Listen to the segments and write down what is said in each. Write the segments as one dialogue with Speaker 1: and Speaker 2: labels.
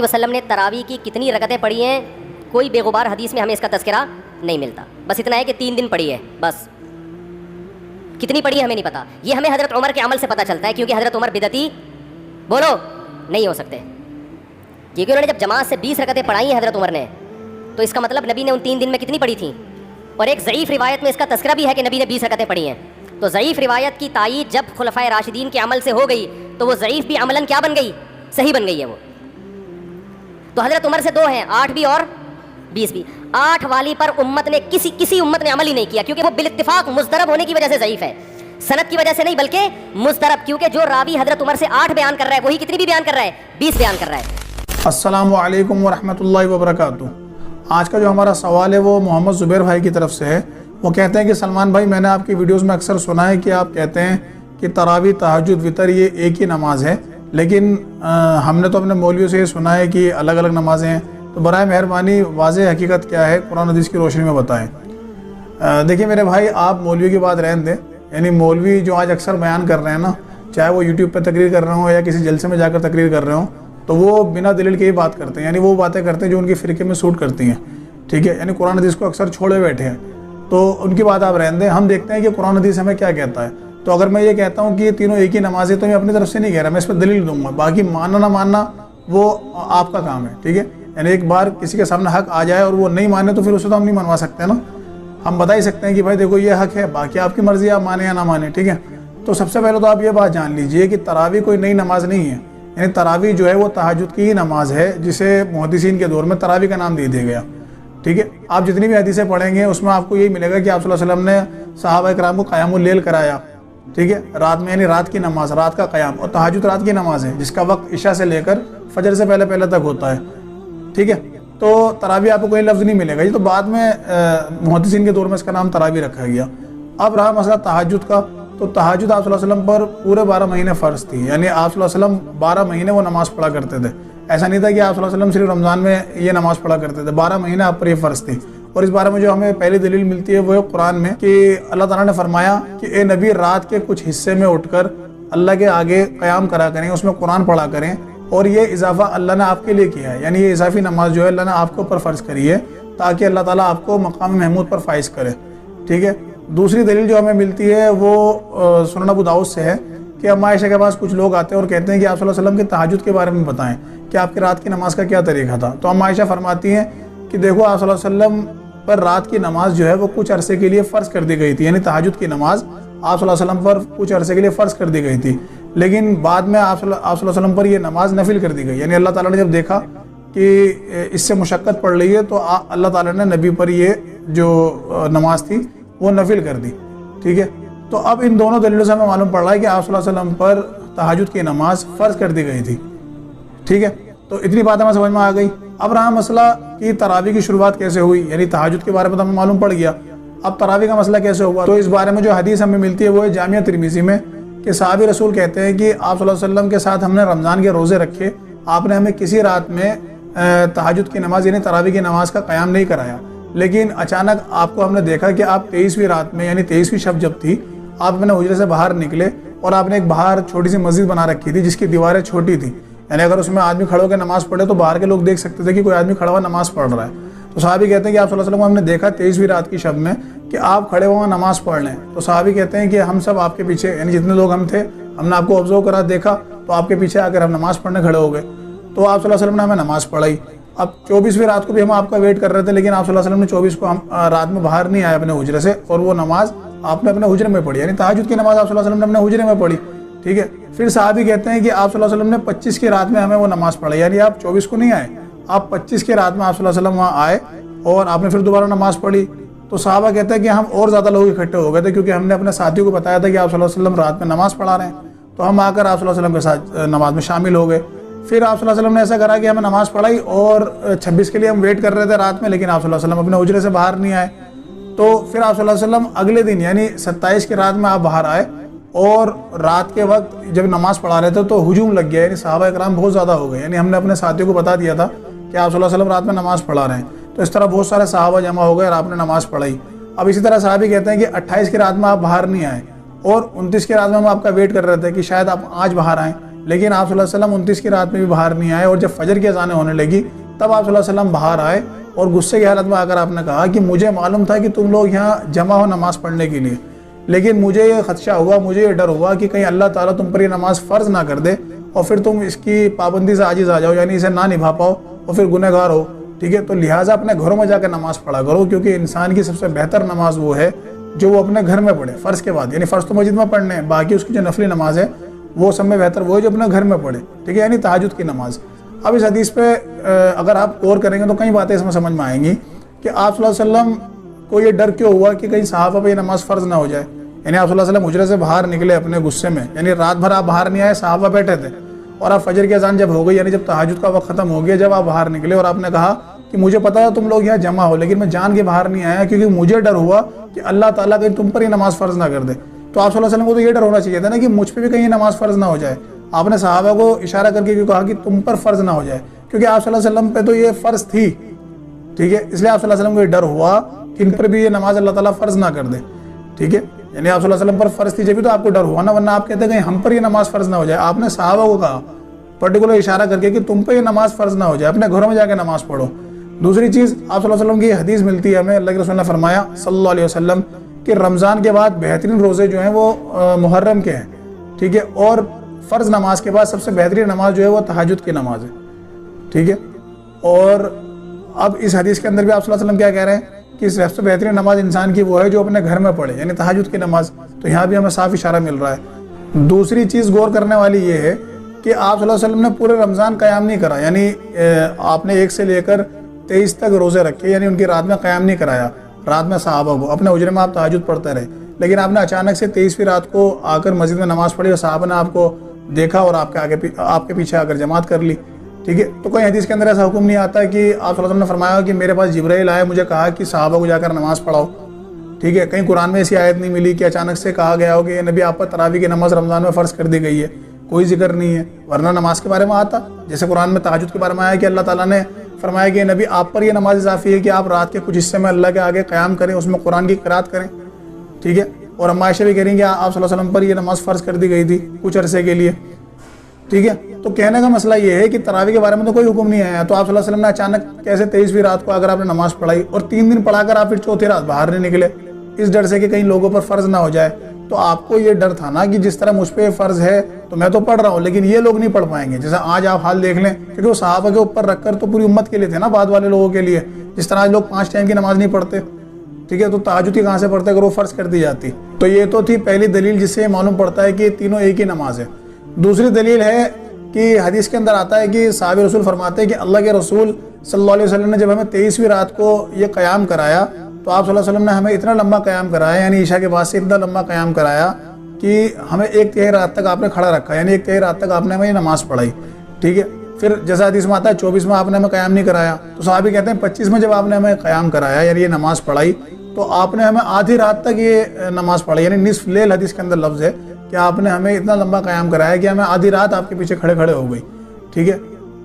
Speaker 1: وسلم نے تراویح کی کتنی رکعتیں پڑھی ہیں؟ کوئی بے غبار حدیث میں ہمیں اس کا تذکرہ نہیں ملتا، بس اتنا ہے کہ 3 دن پڑھی ہے، بس کتنی پڑھی ہے ہمیں نہیں پتا۔ یہ ہمیں حضرت عمر کے عمل سے پتہ چلتا ہے، کیونکہ حضرت عمر بدعتی بولو نہیں ہو سکتے، کیونکہ انہوں نے جب جماعت سے 20 رکعتیں پڑھائی ہیں حضرت عمر نے، تو اس کا مطلب نبی نے ان 3 دن میں کتنی پڑھی تھیں؟ اور ایک ضعیف روایت میں اس کا تذکرہ بھی ہے کہ نبی نے 20 رکعتیں پڑھی ہیں۔ تو ضعیف روایت کی تائید جب خلفائے راشدین کے عمل سے ہو گئی تو وہ ضعیف بھی عملاً کیا بن گئی؟ صحیح بن گئی ہے وہ۔ تو حضرت عمر سے 2 ہیں، 8 بھی اور 20 بھی۔ 8 والی پر امت نے کسی امت نے عمل ہی نہیں کیا، کیونکہ وہ بالاتفاق مضطرب ہونے کی وجہ سے ضعیف ہے، سند کی وجہ سے نہیں بلکہ مضطرب، کیونکہ جو راوی حضرت عمر سے 8 بیان کر رہا ہے وہی کتنی بھی بیان کر رہا ہے؟ 20 بیان کر رہا ہے۔
Speaker 2: السلام علیکم ورحمۃ اللہ وبرکاتہ۔ آج کا جو ہمارا سوال ہے وہ محمد زبیر بھائی کی طرف سے ہے۔ وہ کہتے ہیں کہ سلمان بھائی، میں نے آپ کی ویڈیوز میں اکثر سنا ہے کہ آپ کہتے ہیں کہ تراویح، تہجد، وطر یہ ایک ہی نماز ہے، لیکن ہم نے تو اپنے مولویوں سے یہ سنا ہے کہ الگ الگ نمازیں ہیں، تو برائے مہربانی واضح حقیقت کیا ہے قرآن حدیث کی روشنی میں بتائیں۔ دیکھیں میرے بھائی، آپ مولوی کی بات رہنے دیں، یعنی مولوی جو آج اکثر بیان کر رہے ہیں نا، چاہے وہ یوٹیوب پہ تقریر کر رہے ہوں یا کسی جلسے میں جا کر تقریر کر رہے ہوں، تو وہ بنا دلیل کے ہی بات کرتے ہیں، یعنی وہ باتیں کرتے ہیں جو ان کے فرقے میں سوٹ کرتی ہیں، ٹھیک ہے، یعنی قرآن حدیث کو اکثر چھوڑے بیٹھے ہیں، تو ان کی بات آپ رہنے دیں۔ ہم دیکھتے ہیں کہ قرآن حدیث ہمیں کیا کہتا ہے۔ تو اگر میں یہ کہتا ہوں کہ یہ تینوں ایک ہی نماز ہے تو میں اپنی طرف سے نہیں کہہ رہا، میں اس پہ دلیل دوں گا، باقی ماننا نہ ماننا وہ آپ کا کام ہے، ٹھیک ہے۔ یعنی ایک بار کسی کے سامنے حق آ جائے اور وہ نہیں مانے تو پھر اسے تو ہم نہیں منوا سکتے نا، ہم بتا ہی سکتے ہیں کہ بھائی دیکھو یہ حق ہے، باقی آپ کی مرضی، آپ مانے یا نہ مانے، ٹھیک ہے۔ تو سب سے پہلے تو آپ یہ بات جان لیجئے کہ تراویح کوئی نئی نماز نہیں ہے، یعنی تراویح جو ہے وہ تہجد کی ہی نماز ہے، جسے محدثین کے دور میں تراویح کا نام دے دیا گیا، ٹھیک ہے۔ آپ جتنی بھی حدیثیں پڑھیں گے اس میں آپ کو یہی ملے گا کہ آپ صلی اللہ علیہ وسلم نے صحابہ کرام کو قیام اللیل کرایا، ٹھیک ہے، رات میں، یعنی رات کی نماز، رات کا قیام، اور تہجد رات کی نماز ہے جس کا وقت عشاء سے لے کر فجر سے پہلے تک ہوتا ہے، ٹھیک ہے۔ تو تراویح آپ کو کوئی لفظ نہیں ملے گا، یہ تو بعد میں محدثین کے دور میں اس کا نام تراویح رکھا گیا۔ اب رہا مسئلہ تہجد کا، تو تہجد آپ صلی اللہ علیہ وسلم پر پورے 12 مہینے فرض تھی، یعنی آپ صلی اللہ علیہ وسلم 12 مہینے وہ نماز پڑھا کرتے تھے، ایسا نہیں تھا کہ آپ صلی اللہ علیہ وسلم صرف رمضان میں یہ نماز پڑھا کرتے تھے، 12 مہینے آپ پر یہ فرض تھی۔ اور اس بارے میں جو ہمیں پہلی دلیل ملتی ہے وہ ہے قرآن میں کہ اللہ تعالیٰ نے فرمایا کہ اے نبی، رات کے کچھ حصے میں اٹھ کر اللہ کے آگے قیام کرا کریں، اس میں قرآن پڑھا کریں، اور یہ اضافہ اللہ نے آپ کے لیے کیا ہے، یعنی یہ اضافی نماز جو ہے اللہ نے آپ کے اوپر فرض کری ہے تاکہ اللہ تعالیٰ آپ کو مقام محمود پر فائز کرے، ٹھیک ہے۔ دوسری دلیل جو ہمیں ملتی ہے وہ سنن ابو داؤد سے ہے کہ اما عائشہ کے پاس کچھ لوگ آتے ہیں اور کہتے ہیں کہ آپ صلی اللہ علیہ وسلم کے تہجد کے بارے میں بتائیں کہ آپ کی رات کی نماز کا کیا طریقہ تھا۔ تو اما عائشہ فرماتی ہیں کہ دیکھو، آپ صلی اللہ علیہ وسلم پر رات کی نماز جو ہے وہ کچھ عرصے کے لیے فرض کر دی گئی تھی، یعنی تہجد کی نماز آپ صلی اللہ علیہ وسلم پر کچھ عرصے کے لیے فرض کر دی گئی تھی، لیکن بعد میں آپ صلی اللہ علیہ وسلم پر یہ نماز نفل کر دی گئی، یعنی اللہ تعالیٰ نے جب دیکھا کہ اس سے مشقت پڑ رہی ہے تو اللہ تعالیٰ نے نبی پر یہ جو نماز تھی وہ نفل کر دی، ٹھیک ہے۔ تو اب ان دونوں دلیلوں سے ہمیں معلوم پڑ رہا ہے کہ آپ صلی اللہ علیہ وسلم پر تہجد کی نماز فرض کر دی گئی تھی، ٹھیک ہے۔ تو اتنی بات ہمیں سمجھ میں آ گئی۔ اب رہا مسئلہ کہ تراویح کی شروعات کیسے ہوئی، یعنی تہجد کے بارے میں تو ہمیں معلوم پڑ گیا، اب تراویح کا مسئلہ کیسے ہوا۔ تو اس بارے میں جو حدیث ہمیں ملتی ہے وہ ہے جامعہ ترمذی میں کہ صحابی رسول کہتے ہیں کہ آپ صلی اللہ علیہ وسلم کے ساتھ ہم نے رمضان کے روزے رکھے، آپ نے ہمیں کسی رات میں تہجد کی نماز یعنی تراویح کی نماز کا قیام نہیں کرایا، لیکن اچانک آپ کو ہم نے دیکھا کہ آپ 23ویں رات میں یعنی 23ویں شب جب تھی، آپ اپنے حجرے سے باہر نکلے اور آپ نے ایک باہر چھوٹی سی مسجد بنا رکھی تھی جس کی دیواریں چھوٹی تھیں، یعنی اگر اس میں آدمی کھڑے ہو کے نماز پڑھے تو باہر کے لوگ دیکھ سکتے تھے کہ کوئی آدمی کھڑا ہوا نماز پڑھ رہا ہے۔ تو صحابی کہتے ہیں کہ آپ صلی اللہ علیہ وسلم کو ہم نے دیکھا 23ویں رات کی شب میں کہ آپ کھڑے ہوا نماز پڑھ لیں۔ تو صحابی کہتے ہیں کہ ہم سب آپ کے پیچھے، یعنی جتنے لوگ ہم تھے، ہم نے آپ کو آبزرو کرا، دیکھا، تو آپ کے پیچھے آ کر ہم نماز پڑھنے کھڑے ہو گئے۔ تو آپ صلی اللہ علیہ وسلم نے ہمیں نماز پڑھائی۔ اب 24ویں رات کو بھی ہم آپ کا ویٹ کر رہے تھے، لیکن آپ صلی اللہ علیہ وسلم نے 24 کو رات میں باہر نہیں آئے اپنے حجرے سے، اور وہ نماز آپ نے اپنے حجرے میں پڑھی، یعنی تہجد کی نماز آپ صلی اللہ علیہ وسلم نے اپنے حجرے میں پڑھی، ٹھیک ہے۔ پھر صحابی کہتے ہیں کہ آپ صلی اللہ علیہ وسلم نے 25 کی رات میں ہمیں وہ نماز پڑھائی، یعنی آپ 24 کو نہیں آئے، آپ 25 کی رات میں آپ صلی اللہ علیہ وسلم وہاں آئے اور آپ نے پھر دوبارہ نماز پڑھی۔ تو صحابہ کہتے ہیں کہ ہم اور زیادہ لوگ اکٹھے ہو گئے تھے، کیونکہ ہم نے اپنے ساتھیوں کو بتایا تھا کہ آپ صلی اللہ علیہ وسلم رات میں نماز پڑھا رہے ہیں، تو ہم آ کر آپ صلی اللہ علیہ وسلم کے ساتھ نماز میں شامل ہو گئے۔ پھر آپ صلی اللہ علیہ وسلم نے ایسا کرا کہ ہمیں نماز پڑھائی اور 26 کے لیے ہم ویٹ کر رہے تھے رات میں، لیکن آپ صلی اللہ علیہ وسلم اپنے حجرے سے باہر نہیں آئے۔ تو پھر آپ صلی اللہ علیہ وسلم اگلے دن یعنی 27 کی رات میں آپ باہر آئے، اور رات کے وقت جب نماز پڑھا رہے تھے تو ہجوم لگ گیا، یعنی صحابہ کرام بہت زیادہ ہو گئے، یعنی ہم نے اپنے ساتھیوں کو بتا دیا تھا کہ آپ صلی اللہ علیہ وسلم رات میں نماز پڑھا رہے ہیں، تو اس طرح بہت سارے صحابہ جمع ہو گئے اور آپ نے نماز پڑھائی۔ اب اسی طرح صحابی کہتے ہیں کہ 28 کی رات میں آپ باہر نہیں آئے، اور 29 کی رات میں ہم آپ کا ویٹ کر رہے تھے کہ شاید آپ آج باہر آئیں، لیکن آپ صلی اللہ علیہ وسلم 29 کی رات میں بھی باہر نہیں آئے، اور جب فجر کی اذانیں ہونے لگی تب آپ صلی اللہ علیہ وسلم باہر آئے، اور غصے کی حالت میں آ کر آپ نے کہا کہ مجھے معلوم تھا کہ تم لوگ یہاں جمع ہو نماز پڑھنے کے لیے، لیکن مجھے یہ خدشہ ہوا، مجھے یہ ڈر ہوا کہ کہیں اللہ تعالیٰ تم پر یہ نماز فرض نہ کر دے اور پھر تم اس کی پابندی سے عاجز آ جاؤ، یعنی اسے نہ نبھا پاؤ اور پھر گنہگار ہو، ٹھیک ہے؟ تو لہٰذا اپنے گھروں میں جا کے نماز پڑھا کرو، کیونکہ انسان کی سب سے بہتر نماز وہ ہے جو وہ اپنے گھر میں پڑھے فرض کے بعد، یعنی فرض تو مسجد میں پڑھنے ہیں، باقی اس کی جو نفلی نماز ہے وہ سب میں بہتر وہ ہے جو اپنے گھر میں پڑھے، ٹھیک ہے؟ یعنی تہجد کی نماز۔ اب اس حدیث پہ اگر آپ غور کریں گے تو کئی باتیں اس میں سمجھ میں آئیں گی کہ آپ صلی اللہ علیہ وسلم کو یہ ڈر کیوں ہوا کہ کہیں صحابہ پہ یہ نماز فرض نہ ہو جائے، یعنی آپ صلی اللہ علیہ وسلم حجرے سے باہر نکلے اپنے غصے میں، یعنی رات بھر آپ باہر نہیں آئے، صحابہ بیٹھے تھے، اور آپ فجر کی اذان جب ہو گئی، یعنی جب تہجد کا وقت ختم ہو گیا، جب آپ باہر نکلے اور آپ نے کہا کہ مجھے پتا ہے تم لوگ یہاں جمع ہو، لیکن میں جان کے باہر نہیں آیا کیونکہ مجھے ڈر ہوا کہ اللہ تعالیٰ کہیں تم پر یہ نماز فرض نہ کر دے۔ تو آپ صلی اللہ علیہ وسلم کو تو یہ ڈر ہونا چاہیے تھا نا کہ مجھ پہ بھی کہیں یہ نماز فرض نہ ہو جائے۔ آپ نے صحابہ کو اشارہ کر کے کیوں کہا کہ تم پر فرض نہ ہو جائے؟ کیونکہ آپ صلی اللہ علیہ وسلم پہ تو یہ فرض تھی، ٹھیک ہے؟ اس لیے آپ صلی اللہ علیہ وسلم کو یہ ڈر ہوا کہ ان پر بھی یہ نماز اللہ تعالیٰ فرض نہ کر دے، ٹھیک ہے؟ یعنی آپ صلی اللہ علیہ وسلم پر فرض تھی جبھی تو آپ کو ڈر ہوا نا، ورنہ آپ کہتے ہیں کہ ہم پر یہ نماز فرض نہ ہو جائے۔ آپ نے صحابہ کو کہا پرٹیکولر اشارہ کر کے کہ تم پہ یہ نماز فرض نہ ہو جائے، اپنے گھروں میں جا کے نماز پڑھو۔ دوسری چیز، آپ صلی اللہ علیہ وسلم کی حدیث ملتی ہے ہمیں، اللہ کے رسول نے فرمایا صلی اللہ علیہ وسلم کہ رمضان کے بعد بہترین روزے جو ہیں وہ محرم کے ہیں، ٹھیک ہے؟ اور فرض نماز کے بعد سب سے بہترین نماز جو ہے وہ تہجد کی نماز ہے، ٹھیک ہے؟ اور اب اس حدیث کے اندر بھی آپ صلی اللہ علیہ وسلم کیا کہہ رہے ہیں کہ سب سے بہترین نماز انسان کی وہ ہے جو اپنے گھر میں پڑھے، یعنی تہجد کی نماز۔ تو یہاں بھی ہمیں صاف اشارہ مل رہا ہے۔ دوسری چیز غور کرنے والی یہ ہے کہ آپ صلی اللہ علیہ وسلم نے پورے رمضان قیام نہیں کرا، یعنی آپ نے 1 سے لے کر 23 تک روزے رکھے، یعنی ان کی رات میں قیام نہیں کرایا، رات میں صحابہ کو اپنے حجرے میں آپ تہجد پڑھتے رہے، لیکن آپ نے اچانک سے 23ویں رات کو آ کر مسجد میں نماز پڑھی اور صحابہ نے آپ کو دیکھا اور آپ کے پیچھے آ کر جماعت کر لی، ٹھیک ہے؟ تو کوئی حدیث کے اندر ایسا حکم نہیں آتا کہ آپ صلی اللہ علیہ وسلم نے فرمایا کہ میرے پاس جبرائیل آئے، مجھے کہا کہ صحابہ کو جا کر نماز پڑھاؤ، ٹھیک ہے؟ کہیں قرآن میں ایسی آیت نہیں ملی کہ اچانک سے کہا گیا ہو کہ نبی آپ پر تراویح کی نماز رمضان میں فرض کر دی گئی ہے، کوئی ذکر نہیں ہے۔ ورنہ نماز کے بارے میں آتا، جیسے قرآن میں تہجد کے بارے میں آیا کہ اللہ تعالیٰ نے فرمایا کہ نبی آپ پر یہ نماز اضافی ہے کہ آپ رات کے کچھ حصے میں اللہ کے آگے قیام کریں، اس میں قرآن کی قرات کریں، ٹھیک ہے؟ اور اما عائشہ بھی کہہ رہی ہیں کہ آپ صلی اللہ علیہ وسلم پر یہ نماز فرض کر دی گئی تھی کچھ عرصے کے لیے، ٹھیک ہے؟ تو کہنے کا مسئلہ یہ ہے کہ تراویح کے بارے میں تو کوئی حکم نہیں آیا، تو آپ صلی اللہ علیہ وسلم نے اچانک کیسے 23ویں رات کو اگر آپ نے نماز پڑھائی اور 3 دن پڑھا کر آپ پھر چوتھی رات باہر نہیں نکلے اس ڈر سے کہ کہیں لوگوں پر فرض نہ ہو جائے؟ تو آپ کو یہ ڈر تھا نا کہ جس طرح مجھ پہ فرض ہے تو میں تو پڑھ رہا ہوں لیکن یہ لوگ نہیں پڑھ پائیں گے، جیسا آج آپ حال دیکھ لیں، کیونکہ وہ صحابہ کے اوپر رکھ کر تو پوری امت کے لیے تھے نا، بعد والے لوگوں کے لیے، جس طرح آج لوگ 5 ٹائم کی نماز نہیں پڑھتے، ٹھیک ہے؟ تو تہجد کی کہاں سے پڑھتے اگر وہ فرض کر دی جاتی؟ تو یہ تو تھی پہلی دلیل جس سے معلوم پڑتا ہے کہ یہ تینوں ایک ہی نماز ہے۔ دوسری دلیل ہے کہ حدیث کے اندر آتا ہے کہ صحابہ رسول فرماتے ہیں کہ اللہ کے رسول صلی اللہ علیہ وسلم نے جب ہمیں 23ویں رات کو یہ قیام کرایا تو آپ صلی اللہ علیہ وسلم نے ہمیں اتنا لمبا قیام کرایا، یعنی عشاء کے بعد سے اتنا لمبا قیام کرایا کہ ہمیں 1/3 رات تک آپ نے کھڑا رکھا، یعنی 1/3 رات تک آپ نے ہمیں یہ نماز پڑھائی، ٹھیک ہے؟ پھر جیسا حدیث میں آتا ہے 24 میں آپ نے ہمیں قیام نہیں کرایا، تو صحابی کہتے ہیں 25 میں جب آپ نے ہمیں قیام کرایا یعنی یہ نماز پڑھائی تو آپ نے ہمیں آدھی رات تک یہ نماز پڑھائی، یعنی نصف لیل حدیث کے اندر لفظ ہے کہ آپ نے ہمیں اتنا لمبا قیام کرایا کہ ہمیں آدھی رات آپ کے پیچھے کھڑے ہو گئی، ٹھیک ہے؟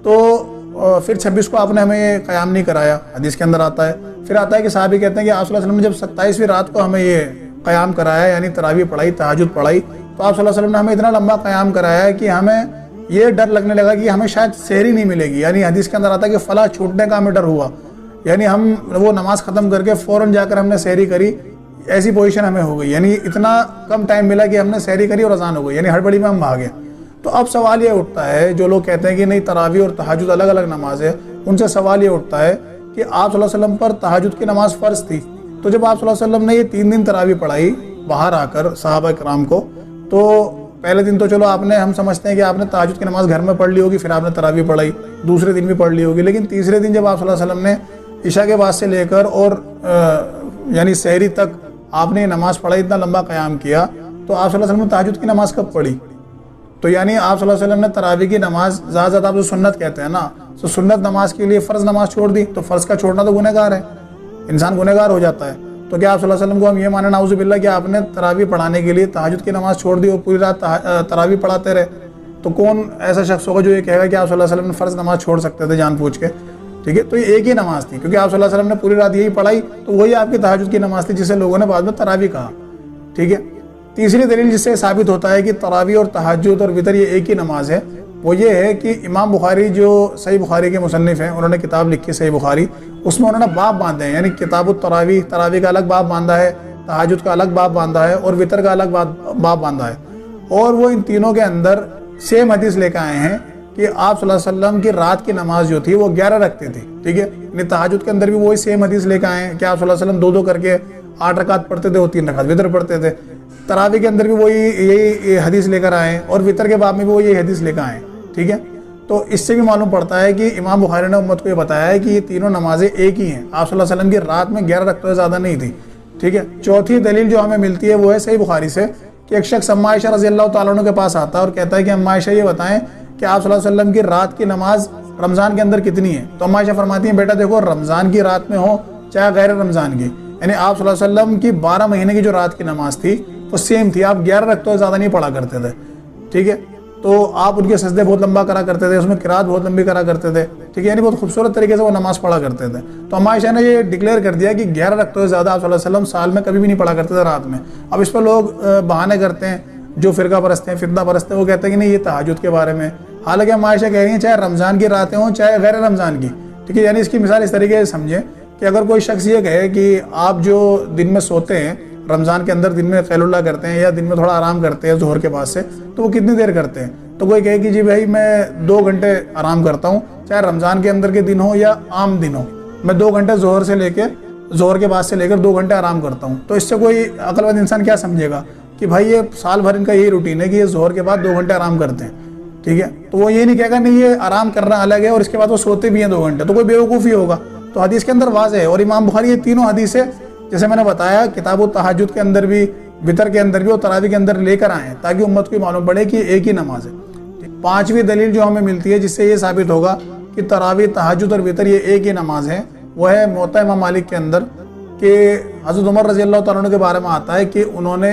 Speaker 2: تو پھر 26 کو آپ نے ہمیں یہ قیام نہیں کرایا، حدیث کے اندر آتا ہے۔ پھر آتا ہے کہ صحابی کہتے ہیں کہ آپ صلی اللہ علیہ وسلم نے جب 27ویں رات کو ہمیں یہ قیام کرایا یعنی تراویح پڑھائی، تہجد پڑھائی، تو آپ صلی اللہ علیہ وسلم نے ہمیں اتنا لمبا قیام کرایا ہے کہ ہمیں یہ ڈر لگنے لگا کہ ہمیں شاید سحری نہیں ملے گی، یعنی حدیث کے اندر آتا ہے کہ فلاح چھوٹنے کا ہمیں ڈر ہوا، یعنی ہم وہ نماز ختم کر کے فوراً جا کر ہم نے سحری کری، ایسی پوزیشن ہمیں ہو گئی، یعنی اتنا کم ٹائم ملا کہ ہم نے سحری کری اور اذان ہو گئی، یعنی ہڑبڑی میں ہم بھاگے۔ تو اب سوال یہ اٹھتا ہے، جو لوگ کہتے ہیں کہ نہیں تراویح اور تہجد الگ الگ نماز ہے، ان سے سوال یہ اٹھتا ہے کہ آپ صلی اللہ علیہ وسلم پر تہجد کی نماز فرض تھی، تو جب آپ صلی اللہ علیہ وسلم نے یہ 3 دن تراویح پڑھائی باہر آ کر صحابہ کرام کو، تو پہلے دن تو چلو آپ نے، ہم سمجھتے ہیں کہ آپ نے تہجد کی نماز گھر میں پڑھ لی ہوگی، پھر آپ نے تراویح پڑھائی، دوسرے دن بھی پڑھ لی ہوگی، لیکن تیسرے دن جب آپ صلی اللہ علیہ وسلم نے عشاء کے بعد سے لے کر اور یعنی سحری تک آپ نے نماز پڑھائی، اتنا لمبا قیام کیا، تو آپ صلی اللہ علیہ وسلم نے تہجد کی نماز کب پڑھی؟ تو یعنی آپ صلی اللہ علیہ وسلم نے تراویح کی نماز زیادہ آپ جو سنت کہتے ہیں نا، تو سنت نماز کے لیے فرض نماز چھوڑ دی، تو فرض کا چھوڑنا تو گنہگار ہے، انسان گنہگار ہو جاتا ہے۔ تو کیا آپ صلی اللہ علیہ وسلم کو ہم یہ مانیں نعوذ باللہ کہ آپ نے تراویح پڑھانے کے لیے تہجد کی نماز چھوڑ دی اور پوری رات تراویح پڑھاتے رہے؟ تو کون ایسا شخص ہوگا جو یہ کہے گا کہ آپ صلی اللہ علیہ وسلم نے فرض نماز چھوڑ سکتے تھے جان بوجھ کے؟ ٹھیک ہے، تو یہ ایک ہی نماز تھی، کیونکہ آپ صلی اللہ علیہ وسلم نے پوری رات یہی پڑھائی، تو وہی آپ کی تہجد کی نماز تھی جسے لوگوں نے بعد میں تراویح کہا، ٹھیک ہے؟ تیسری دلیل جس سے ثابت ہوتا ہے کہ تراویح اور تہجد اور وطر یہ ایک ہی نماز ہے، وہ یہ ہے کہ امام بخاری جو صحیح بخاری کے مصنف ہیں، انہوں نے کتاب لکھی صحیح بخاری، اس میں انہوں نے باب باندھے ہیں، یعنی کتاب التراویح، تراویح کا الگ باب باندھا ہے، تہجد کا الگ باب باندھا ہے، اور وطر کا الگ باب باندھا ہے، اور وہ ان تینوں کے اندر سیم حدیث لے کے آئے ہیں کہ آپ صلی اللہ علیہ وسلم کی رات کی نماز جو تھی وہ 11 رکھتے تھے، ٹھیک ہے، یعنی تہجد کے اندر بھی وہی سیم حدیث لے کے آئے ہیں کہ آپ صلی اللہ علیہ وسلم 2 کر کے 8 رکعت پڑھتے تھے اور 3 رکعت وطر پڑھتے تھے، تراویح کے اندر بھی وہی یہی حدیث لے کر آئے ہیں، اور وطر کے باب میں بھی وہ یہی حدیث لے کر آئے ہیں، ٹھیک ہے۔ تو اس سے بھی معلوم پڑتا ہے کہ امام بخاری نے امت کو یہ بتایا ہے کہ یہ تینوں نمازیں ایک ہی ہیں، آپ صلی اللہ علیہ وسلم کی رات میں 11 رکعتیں زیادہ نہیں تھی، ٹھیک ہے۔ چوتھی دلیل جو ہمیں ملتی ہے وہ ہے صحیح بخاری سے کہ ایک شخص اما عائشہ رضی اللہ تعالیٰ عنہ کے پاس آتا ہے اور کہتا ہے کہ اما عائشہ یہ بتائیں کہ آپ صلی اللہ علیہ وسلم کی رات کی نماز رمضان کے اندر کتنی ہے؟ تو اما عائشہ فرماتی ہیں بیٹا دیکھو، رمضان کی رات میں ہو چاہے غیر رمضان کی، یعنی آپ صلی اللہ علیہ وسلم کی 12 مہینے کی جو رات کی نماز تھی وہ سیم تھی، آپ 11 رکعتیں زیادہ نہیں پڑھا کرتے تھے، ٹھیک ہے۔ تو آپ ان کے سجدے بہت لمبا کرا کرتے تھے، اس میں قرات بہت لمبی کرا کرتے تھے، ٹھیک ہے، یعنی بہت خوبصورت طریقے سے وہ نماز پڑھا کرتے تھے۔ تو اما عائشہ نے یہ ڈکلیئر کر دیا کہ 11 رکعتیں زیادہ آپ صلی اللہ علیہ وسلم سال میں کبھی بھی نہیں پڑھا کرتے تھے رات میں۔ اب اس پہ لوگ بہانے کرتے ہیں، جو فرقہ پرست ہیں، فتنہ پرست ہیں، وہ کہتے ہیں کہ نہیں یہ تہجد کے بارے میں، حالانکہ اما عائشہ کہہ رہی ہیں چاہے رمضان کی راتیں ہوں چاہے غیر رمضان کی، ٹھیک ہے۔ یعنی اس کی مثال اس طریقے سے سمجھیں کہ اگر کوئی شخص یہ کہے کہ آپ جو دن میں سوتے ہیں رمضان کے اندر، دن میں قیل اللہ کرتے ہیں یا دن میں تھوڑا آرام کرتے ہیں ظہر کے بعد سے، تو وہ کتنی دیر کرتے ہیں؟ تو کوئی کہے کہ جی بھائی میں 2 گھنٹے آرام کرتا ہوں، چاہے رمضان کے اندر کے دن ہو یا عام دن ہو، میں 2 گھنٹے ظہر کے بعد سے لے کر 2 گھنٹے آرام کرتا ہوں۔ تو اس سے کوئی عقل مند انسان کیا سمجھے گا کہ بھائی یہ سال بھر ان کا یہی روٹین ہے کہ یہ ظہر کے بعد 2 گھنٹے آرام کرتے ہیں، ٹھیک ہے۔ تو وہ یہ نہیں کہے گا نہیں یہ آرام کرنا الگ ہے اور اس کے بعد وہ سوتے بھی ہیں 2 گھنٹے، تو کوئی بیوقوفی ہوگا۔ تو حدیث کے اندر واضح ہے، اور امام بخاری یہ تینوں حدیثیں جیسے میں نے بتایا کتاب التہجد کے اندر بھی، وطر کے اندر بھی اور تراویح کے اندر لے کر آئے ہیں تاکہ امت کو معلوم پڑے کہ ایک ہی نماز ہے۔ 5ویں دلیل جو ہمیں ملتی ہے جس سے یہ ثابت ہوگا کہ تراویح، تہجد اور وطر یہ ایک ہی نماز ہے، وہ ہے موطا امام مالک کے اندر کہ حضرت عمر رضی اللہ تعالیٰ عنہ کے بارے میں آتا ہے کہ انہوں نے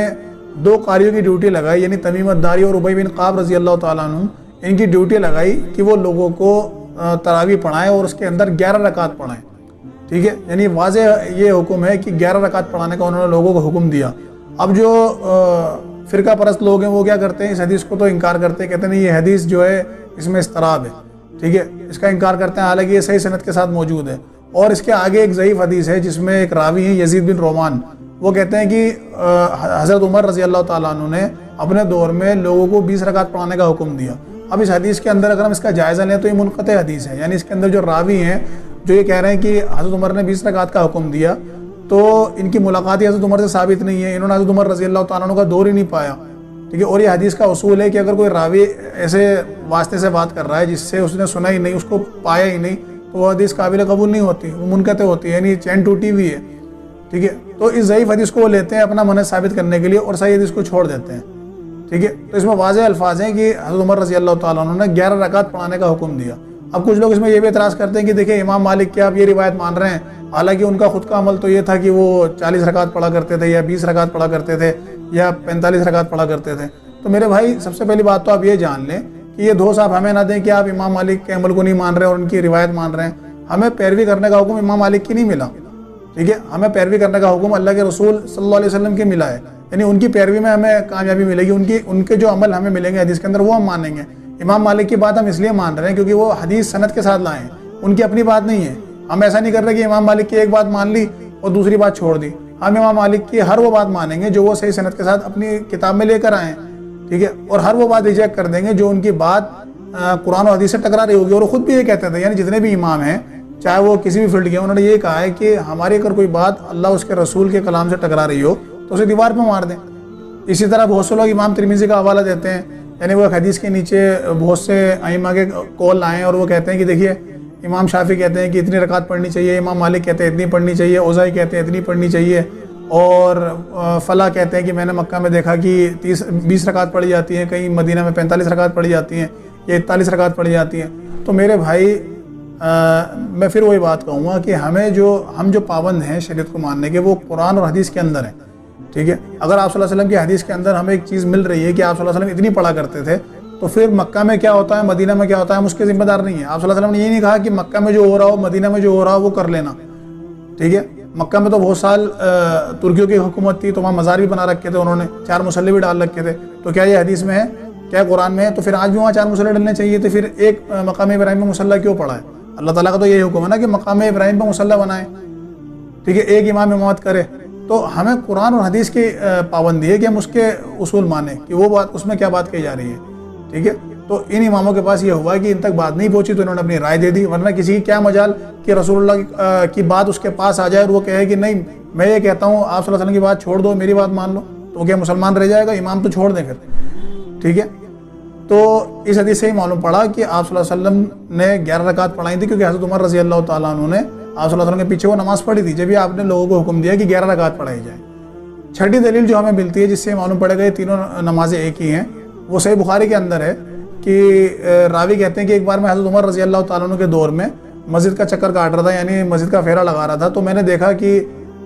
Speaker 2: 2 قاریوں کی ڈیوٹی لگائی، یعنی تمیم الداری اور ابی بن قعب رضی اللہ تعالیٰ عنہ، ان کی ڈیوٹی لگائی کہ وہ لوگوں کو تراویح پڑھائیں اور اس کے اندر 11 رکعت پڑھائیں، ٹھیک ہے۔ یعنی واضح یہ حکم ہے کہ 11 رکعت پڑھانے کا انہوں نے لوگوں کو حکم دیا۔ اب جو فرقہ پرست لوگ ہیں وہ کیا کرتے ہیں، اس حدیث کو تو انکار کرتے ہیں، کہتے ہیں نہیں یہ حدیث جو ہے اس میں اضطراب ہے، ٹھیک ہے، اس کا انکار کرتے ہیں، حالانکہ یہ صحیح سند کے ساتھ موجود ہے۔ اور اس کے آگے ایک ضعیف حدیث ہے جس میں ایک راوی ہیں یزید بن رومان، وہ کہتے ہیں کہ حضرت عمر رضی اللہ تعالیٰ عنہ نے اپنے دور میں لوگوں کو 20 رکعت پڑھانے کا حکم دیا۔ اب اس حدیث کے اندر اگر ہم اس کا جائزہ لیں تو یہ منقطع حدیث ہے، یعنی اس کے اندر جو راوی ہیں جو یہ کہہ رہے ہیں کہ حضرت عمر نے 20 رکعت کا حکم دیا، تو ان کی ملاقات حضرت عمر سے ثابت نہیں ہے، انہوں نے حضرت عمر رضی اللہ تعالیٰ عنہ کا دور ہی نہیں پایا، ٹھیک ہے۔ اور یہ حدیث کا اصول ہے کہ اگر کوئی راوی ایسے واسطے سے بات کر رہا ہے جس سے اس نے سنا ہی نہیں، اس کو پایا ہی نہیں، تو وہ حدیث قابل قبول نہیں ہوتی، وہ منقطع ہوتی ہے، یعنی چین ٹوٹی ہوئی ہے، ٹھیک ہے۔ تو اس ضعیف حدیث کو وہ لیتے ہیں اپنا منع ثابت کرنے کے لیے اور صحیح حدیث کو چھوڑ دیتے ہیں، ٹھیک ہے۔ تو اس میں واضح الفاظ ہیں کہ حضرت عمر رضی اللہ تعالیٰ عنہ نے 11 رکعت پڑھانے کا حکم دیا۔ اب کچھ لوگ اس میں یہ بھی اعتراض کرتے ہیں کہ دیکھیں امام مالک کیا آپ یہ روایت مان رہے ہیں، حالانکہ ان کا خود کا عمل تو یہ تھا کہ وہ 40 رکعت پڑھا کرتے تھے یا 20 رکعت پڑھا کرتے تھے یا 45 رکعت پڑھا کرتے تھے۔ تو میرے بھائی سب سے پہلی بات تو آپ یہ جان لیں کہ یہ دھوس آپ ہمیں نہ دیں کہ آپ امام مالک کے عمل کو نہیں مان رہے اور ان کی روایت مان رہے ہیں۔ ہمیں پیروی کرنے کا حکم امام مالک کی نہیں ملا، ٹھیک ہے، ہمیں پیروی کرنے کا حکم اللہ کے رسول صلی اللہ علیہ وسلم کے ملا ہے، یعنی ان کی پیروی میں ہمیں کامیابی ملے گی، ان کے جو عمل ہمیں ملیں گے حدیث کے اندر وہ ہم مانیں گے۔ امام مالک کی بات ہم اس لیے مان رہے ہیں کیونکہ وہ حدیث سند کے ساتھ لائے ہیں، ان کی اپنی بات نہیں ہے۔ ہم ایسا نہیں کر رہے کہ امام مالک کی ایک بات مان لی اور دوسری بات چھوڑ دی، ہم امام مالک کی ہر وہ بات مانیں گے جو وہ صحیح سند کے ساتھ اپنی کتاب میں لے کر آئے ہیں، ٹھیک ہے، اور ہر وہ بات ریجیکٹ کر دیں گے جو ان کی بات قرآن و حدیث سے ٹکرا رہی ہوگی۔ اور وہ خود بھی یہ کہتے تھے، یعنی جتنے بھی امام ہیں چاہے وہ کسی بھی فیلڈ کے ہیں، انہوں نے یہ کہا ہے کہ ہماری اگر کوئی بات اللہ اس کے رسول کے کلام سے ٹکرا رہی ہو تو اسے دیوار پہ مار دیں۔ اسی طرح بہت سے لوگ امام ترمذی کا حوالہ دیتے ہیں، یعنی وہ ایک حدیث کے نیچے بہت سے ائمہ کے قول لائیں اور وہ کہتے ہیں کہ دیکھیے امام شافعی کہتے ہیں کہ اتنی رکعت پڑھنی چاہیے، امام مالک کہتے ہیں اتنی پڑھنی چاہیے، اوزاعی کہتے ہیں اتنی پڑھنی چاہیے، اور فلاں کہتے ہیں کہ میں نے مکہ میں دیکھا کہ 20 رکعت پڑھی جاتی ہیں، کہیں مدینہ میں 45 رکعت پڑھی جاتی ہیں یا 41 رکعت پڑھی جاتی ہیں۔ تو میرے بھائی میں پھر وہی بات کہوں گا کہ ہم جو پابند ہیں شریعت کو ماننے کے وہ قرآن اور حدیث کے اندر ہیں، ٹھیک ہے۔ اگر آپ صلی اللہ علیہ وسلم کی حدیث کے اندر ہمیں ایک چیز مل رہی ہے کہ آپ صلی اللہ علیہ وسلم اتنی پڑھا کرتے تھے، تو پھر مکہ میں کیا ہوتا ہے مدینہ میں کیا ہوتا ہے ہم اس کے ذمہ دار نہیں ہیں۔ آپ صلی اللہ علیہ وسلم نے یہ نہیں کہا کہ مکہ میں جو ہو رہا ہو مدینہ میں جو ہو رہا ہو وہ کر لینا، ٹھیک ہے۔ مکہ میں تو بہت سال ترکیوں کی حکومت تھی، تو وہاں مزار بھی بنا رکھے تھے انہوں نے، 4 مصلی بھی ڈال رکھے تھے، تو کیا یہ حدیث میں ہے؟ کیا قرآن میں ہے؟ تو پھر آج بھی وہاں 4 مصلی ڈلنے چاہیے تھے، پھر ایک مقام ابراہیم پہ مصلی کیوں پڑا ہے؟ اللہ تعالیٰ کا تو یہی حکم ہے نا کہ مقام ابراہیم پہ مصلی بنائے، ٹھیک ہے، ایک امام امامت کرے۔ تو ہمیں قرآن اور حدیث کی پابندی ہے کہ ہم اس کے اصول مانیں کہ وہ بات اس میں کیا بات کہی جا رہی ہے، ٹھیک ہے۔ تو ان اماموں کے پاس یہ ہوا کہ ان تک بات نہیں پہنچی تو انہوں نے اپنی رائے دے دی، ورنہ کسی کی کیا مجال کہ رسول اللہ کی بات اس کے پاس آ جائے اور وہ کہے کہ نہیں میں یہ کہتا ہوں آپ صلی اللہ علیہ وسلم کی بات چھوڑ دو، میری بات مان لو، تو کیا مسلمان رہ جائے گا؟ امام تو چھوڑ دیں پھر، ٹھیک ہے۔ تو اس حدیث سے ہی معلوم پڑا کہ آپ صلی اللہ علیہ وسلم نے 11 رکعت پڑھائی تھی، کیونکہ حضرت عمر رضی اللہ تعالیٰ عنہ نے آپ صلی اللہ علیہ وسلم کے پیچھے وہ نماز پڑھی تھی جب یہ آپ نے لوگوں کو حکم دیا کہ 11 رکعت پڑھائی جائے۔ چھٹی دلیل جو ہمیں ملتی ہے جس سے معلوم پڑے گا یہ تینوں نمازیں ایک ہی ہیں، وہ صحیح بخاری کے اندر ہے کہ راوی کہتے ہیں کہ ایک بار میں حضرت عمر رضی اللہ تعالیٰ عنہ کے دور میں مسجد کا چکر کاٹ رہا تھا، یعنی مسجد کا پھیرا لگا رہا تھا، تو میں نے دیکھا کہ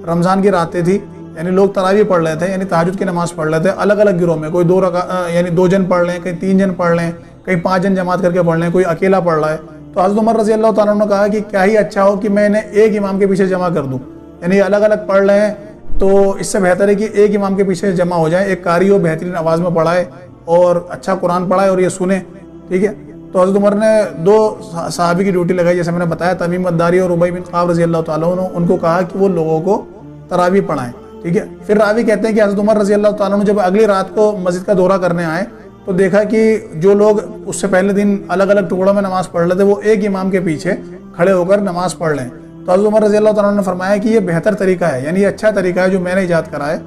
Speaker 2: رمضان کی راتیں تھی، یعنی لوگ تراویح پڑھ رہے تھے، یعنی تہجد کی نماز پڑھ رہے تھے الگ الگ گروہ میں، کوئی 2 جن پڑھ لیں، کہیں 3 جن پڑھ لیں، کہیں 5 جن جماعت کر کے پڑھ لیں، کوئی اکیلا پڑھ رہا ہے۔ تو حضرت عمر رضی اللہ تعالیٰ عنہ نے کہا کہ کیا ہی اچھا ہو کہ میں انہیں ایک امام کے پیچھے جمع کر دوں، یعنی الگ الگ پڑھ رہے ہیں تو اس سے بہتر ہے کہ ایک امام کے پیچھے جمع ہو جائیں، ایک قاری ہو بہترین آواز میں پڑھائے اور اچھا قرآن پڑھائے اور یہ سنیں، ٹھیک ہے۔ تو حضرت عمر نے 2 صحابی کی ڈیوٹی لگائی، جیسے میں نے بتایا تمیم الداری اور ابی بن کعب رضی اللہ تعالیٰ عنہ، ان کو کہا کہ وہ لوگوں کو تراویح پڑھائیں، ٹھیک ہے۔ پھر راوی کہتے ہیں کہ حضرت عمر رضی اللہ تعالیٰ عنہ جب اگلی رات کو مسجد کا دورہ کرنے آئے تو دیکھا کہ جو لوگ اس سے پہلے دن الگ الگ ٹکڑوں میں نماز پڑھ رہے تھے وہ ایک امام کے پیچھے کھڑے ہو کر نماز پڑھ لیں۔ تو حضرت عمر رضی اللہ تعالیٰ عنہ نے فرمایا کہ یہ بہتر طریقہ ہے، یعنی یہ اچھا طریقہ ہے جو میں نے ایجاد کرا ہے،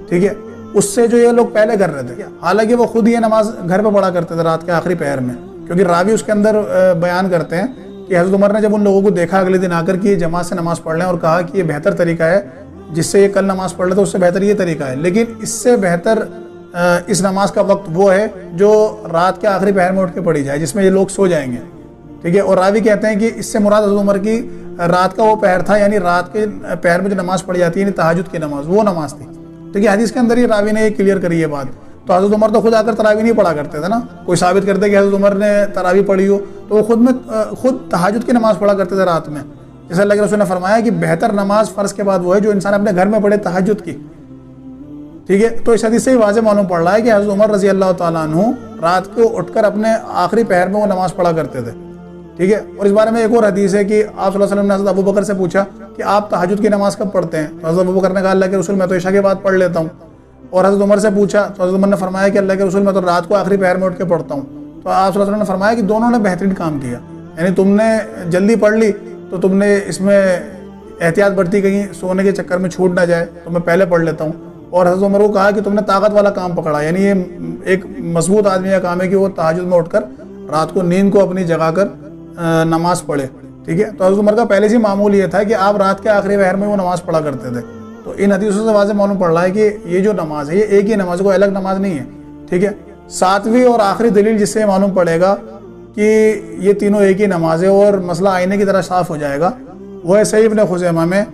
Speaker 2: ٹھیک ہے، اس سے جو یہ لوگ پہلے کر رہے تھے، حالانکہ وہ خود یہ نماز گھر پہ پڑھا کرتے تھے رات کے آخری پہر میں، کیونکہ راوی اس کے اندر بیان کرتے ہیں کہ حضرت عمر نے جب ان لوگوں کو دیکھا اگلے دن آ کر کہ یہ جماعت سے نماز پڑھ لیں اور کہا کہ یہ بہتر طریقہ ہے، جس سے یہ کل نماز پڑھ لے تو اس سے بہتر یہ طریقہ ہے، لیکن اس سے بہتر اس نماز کا وقت وہ ہے جو رات کے آخری پہر میں اٹھ کے پڑھی جائے، جس میں یہ لوگ سو جائیں گے، ٹھیک ہے۔ اور راوی کہتے ہیں کہ اس سے مراد حضرت عمر کی رات کا وہ پہر تھا، یعنی رات کے پہر میں جو نماز پڑھی جاتی ہے یعنی تہجد کی نماز، وہ نماز تھی، ٹھیک ہے۔ حدیث کے اندر ہی راوی نے یہ کلیئر کری یہ بات۔ تو حضرت عمر تو خود آ کر تراویح نہیں پڑھا کرتے تھے نا، کوئی ثابت کرتے کہ حضرت عمر نے تراویح پڑھی ہو، تو وہ خود تہجد کی نماز پڑھا کرتے تھے رات میں، جیسے اللہ کے رسول نے فرمایا کہ بہتر نماز فرض کے بعد وہ ہے جو انسان اپنے گھر میں پڑھے تہجد کی، ٹھیک ہے۔ تو اس حدیث سے ہی واضح معلوم پڑ رہا ہے کہ حضرت عمر رضی اللہ تعالیٰ عنہ رات کو اٹھ کر اپنے آخری پہر میں وہ نماز پڑھا کرتے تھے، ٹھیک ہے۔ اور اس بارے میں ایک اور حدیث ہے کہ آپ صلی اللہ علیہ وسلم نے حضرت ابو بکر سے پوچھا کہ آپ تہجد کی نماز کب پڑھتے ہیں؟ تو حضرت ابو بکر نے کہا اللہ کے رسول میں تو عشاء کے بعد پڑھ لیتا ہوں۔ اور حضرت عمر سے پوچھا تو حضرت عمر نے فرمایا کہ اللہ کے رسول میں تو رات کو آخری پہر میں اٹھ کے پڑھتا ہوں۔ تو آپ صلی اللہ علیہ وسلم نے فرمایا کہ دونوں نے بہترین کام کیا، یعنی تم نے جلدی پڑھ لی تو تم نے اس میں احتیاط برتی کہیں سونے کے چکر میں چھوٹ نہ جائے تو میں پہلے پڑھ لیتا ہوں۔ اور حضرت عمر کو کہا کہ تم نے طاقت والا کام پکڑا، یعنی یہ ایک مضبوط آدمی کا کام ہے کہ وہ تہجد میں اٹھ کر رات کو نیند کو اپنی جگا کر نماز پڑھے، ٹھیک ہے۔ تو حضرت عمر کا پہلے سے معمول یہ تھا کہ آپ رات کے آخری پہر میں وہ نماز پڑھا کرتے تھے۔ تو ان حدیثوں سے واضح معلوم پڑ رہا ہے کہ یہ جو نماز ہے یہ ایک ہی نماز ہے، کوئی الگ نماز نہیں ہے، ٹھیک ہے۔ 7ویں اور آخری دلیل جس سے معلوم پڑے گا کہ یہ تینوں ایک ہی نماز ہے اور مسئلہ آئینے کی طرح صاف ہو جائے گا، وہ ہے صحیح ابن خزیمہ میں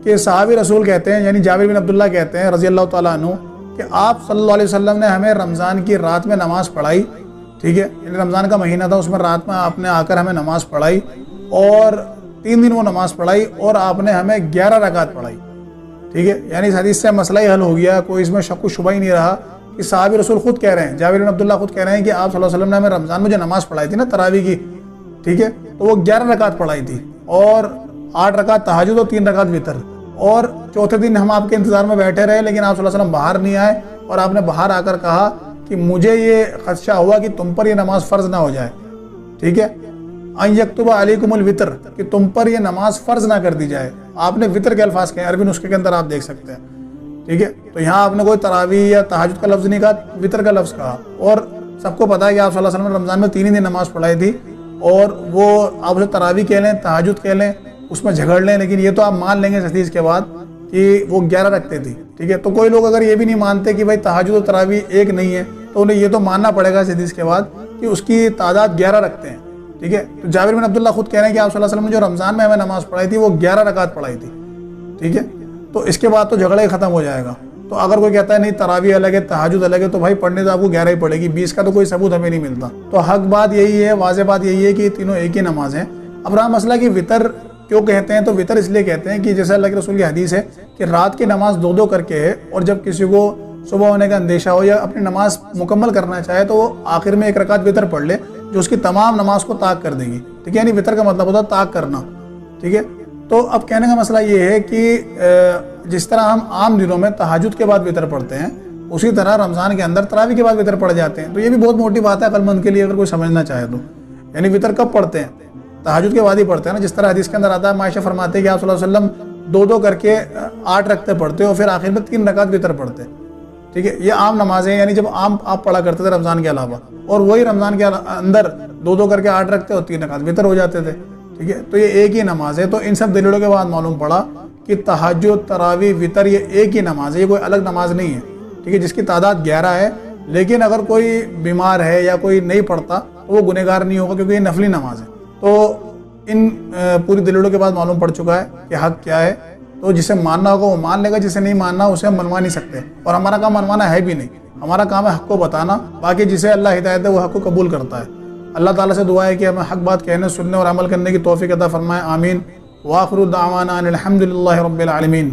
Speaker 2: کہ صحابی رسول کہتے ہیں، یعنی جابر بن عبداللہ کہتے ہیں رضی اللہ تعالیٰ عنہ کہ آپ صلی اللہ علیہ وسلم نے ہمیں رمضان کی رات میں نماز پڑھائی، ٹھیک ہے، یعنی رمضان کا مہینہ تھا، اس میں رات میں آپ نے آ کر ہمیں نماز پڑھائی اور 3 دن وہ نماز پڑھائی اور آپ نے ہمیں 11 رکعت پڑھائی، ٹھیک ہے۔ یعنی اس حدیث سے مسئلہ ہی حل ہو گیا، کوئی اس میں شک و شبہ ہی نہیں رہا کہ صحابی رسول خود کہہ رہے ہیں، جابر بن عبداللہ خود کہہ رہے ہیں کہ آپ صلی اللہ علیہ وسلم نے ہمیں رمضان میں جو نماز پڑھائی تھی نا تراویح کی، ٹھیک ہے، تو وہ 11 رکعت پڑھائی تھی اور 8 رکعت تہجد اور 3 رکعت وتر، اور چوتھے دن ہم آپ کے انتظار میں بیٹھے رہے لیکن آپ صلی اللہ علیہ وسلم باہر نہیں آئے اور آپ نے باہر آ کر کہا کہ مجھے یہ خدشہ ہوا کہ تم پر یہ نماز فرض نہ ہو جائے، ٹھیک ہے، ان یکتب علیکم الوتر، کہ تم پر یہ نماز فرض نہ کر دی جائے۔ آپ نے وطر کے الفاظ کہے، عربی نسخے کے اندر آپ دیکھ سکتے ہیں، ٹھیک ہے۔ تو یہاں آپ نے کوئی تراویح یا تہجد کا لفظ نہیں کہا، وطر کا لفظ کہا، اور سب کو پتا ہے کہ آپ صلی اللہ علیہ وسلم نے رمضان میں 3 ہی دن نماز پڑھائی تھی، اور وہ آپ اسے تراویح کہہ لیں تہجد کہہ لیں اس میں جھگڑ لیں، لیکن یہ تو آپ مان لیں گے اس حدیث کے بعد کہ وہ 11 رکھتے تھی، ٹھیک ہے۔ تو کوئی لوگ اگر یہ بھی نہیں مانتے کہ بھائی تہجد و تراویح ایک نہیں ہے تو انہیں یہ تو ماننا پڑے گا اس حدیث کے بعد کہ اس کی تعداد 11 رکھتے ہیں، ٹھیک ہے۔ تو جابر بن عبداللہ خود کہہ رہے ہیں کہ آپ صلی اللہ علیہ وسلم نے جو رمضان میں ہمیں نماز پڑھائی تھی وہ 11 رکعت پڑھائی تھی، ٹھیک ہے۔ تو اس کے بعد تو جھگڑا ہی ختم ہو جائے گا۔ تو اگر کوئی کہتا ہے نہیں تراویح الگ ہے تہجد الگ ہے تو بھائی پڑھنے تو آپ کو 11 ہی پڑے گی، 20 کا تو کوئی ثبوت ہمیں نہیں ملتا۔ تو حق بات یہی ہے، واضح بات یہی ہے کہ یہ تینوں ایک ہی نماز ہیں۔ اب رہا مسئلہ کہ وطر کیوں کہتے ہیں؟ تو وطر اس لیے کہتے ہیں کہ جیسے اللہ کے رسول کی حدیث ہے کہ رات کی نماز 2 کر کے ہے، اور جب کسی کو صبح ہونے کا اندیشہ ہو یا اپنی نماز مکمل کرنا چاہے تو وہ آخر میں 1 رکعت وطر پڑھ لے، جو اس کی تمام نماز کو طاق کر دے گی، ٹھیک ہے؟ یعنی وطر کا مطلب ہوتا ہے طاق کرنا، ٹھیک ہے؟ تو اب کہنے کا مسئلہ یہ ہے کہ جس طرح ہم عام دنوں میں تہجد کے بعد وطر پڑھتے ہیں، اسی طرح رمضان کے اندر تراویح کے بعد وطر پڑھ جاتے ہیں۔ تو یہ بھی بہت موٹی بات ہے عقل مند کے لیے، اگر کوئی سمجھنا چاہے تو۔ یعنی وطر کب پڑھتے ہیں؟ تہجد کے بعد ہی پڑھتے ہیں نا، جس طرح حدیث کے اندر آتا ہے، عائشہ فرماتے ہیں کہ آپ صلی اللہ علیہ وسلم 2 کر کے 8 رکعتیں پڑھتے اور پھر آخر میں 3 رکعت وطر پڑھتے، ٹھیک ہے؟ یہ عام نمازیں ہیں، یعنی جب عام آپ پڑھا کرتے تھے رمضان کے علاوہ، اور وہی رمضان کے اندر 2 کر کے 8 رکھتے اور 3 رکعت وطر ہو جاتے تھے، ٹھیک ہے؟ تو یہ ایک ہی نماز ہے۔ تو ان سب دلیلوں کے بعد معلوم پڑا کہ تہجد، تراویح، وطر یہ ایک ہی نماز ہے، یہ کوئی الگ نماز نہیں ہے، ٹھیک ہے؟ جس کی تعداد 11 ہے، لیکن اگر کوئی بیمار ہے یا کوئی نہیں پڑھتا تو وہ گنہگار نہیں ہوگا، کیونکہ یہ نفلی نماز ہے۔ تو ان پوری دلیلوں کے بعد معلوم پڑ چکا ہے کہ حق کیا ہے۔ تو جسے ماننا ہوگا وہ مان لے گا، جسے نہیں ماننا اسے ہم منوا نہیں سکتے، اور ہمارا کام منوانا ہے بھی نہیں، ہمارا کام ہے حق کو بتانا۔ باقی جسے اللہ ہدایت ہے وہ حق کو قبول کرتا ہے۔ اللہ تعالیٰ سے دعا ہے کہ ہمیں حق بات کہنے، سننے اور عمل کرنے کی توفیق عطا فرمائے، آمین۔ وآخر دعوانا ان الحمد للہ رب العالمین۔